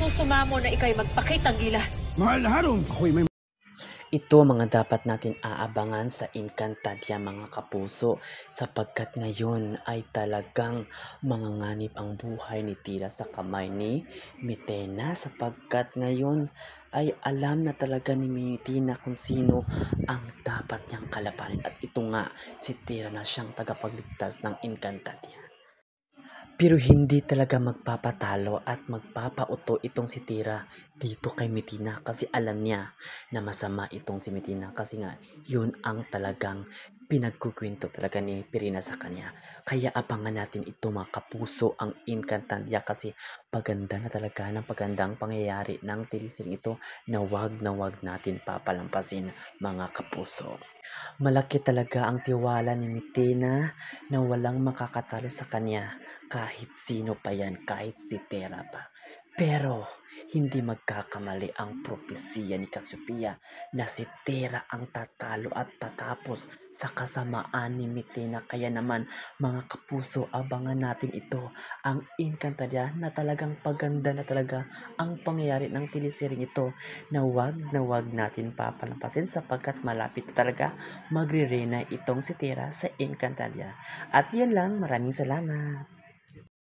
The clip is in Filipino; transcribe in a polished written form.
mo sumamo na ikay magpakitang gilas. Mahal na harong, ako'y may... Ito ang mga dapat natin aabangan sa Encantadia mga kapuso, sapagkat ngayon ay talagang manganganib ang buhay ni Tira sa kamay ni Mitena, sapagkat ngayon ay alam na talaga ni Mitina kung sino ang dapat niyang kalabanin, at ito nga si Tira na siyang tagapagligtas ng Encantadia. Pero hindi talaga magpapatalo at magpapauto itong si Tira dito kay Mitina, kasi alam niya na masama itong si Mitina, kasi nga yun ang talagang pinagkukwento talaga ni Pirina sa kanya. Kaya abangan natin ito mga kapuso, ang Encantadia, kasi paganda na talaga ng pagandang pangyayari ng teleserye ito na wag natin papalampasin mga kapuso. Malaki talaga ang tiwala ni Mitina na walang makakatalo sa kanya, kahit sino pa yan, kahit si Tera pa. Pero hindi magkakamali ang propesiya ni Cassiopeia na si Tera ang tatalo at tatapos sa kasamaan ni Mitina. Kaya naman mga kapuso, abangan natin ito, ang Encantadia, na talagang paganda na talaga ang pangyayari ng teleseryeng ito na wag natin papalampasin, sapagkat malapit talaga magre-reyna itong si Tera sa Encantadia. At yan lang, maraming salamat.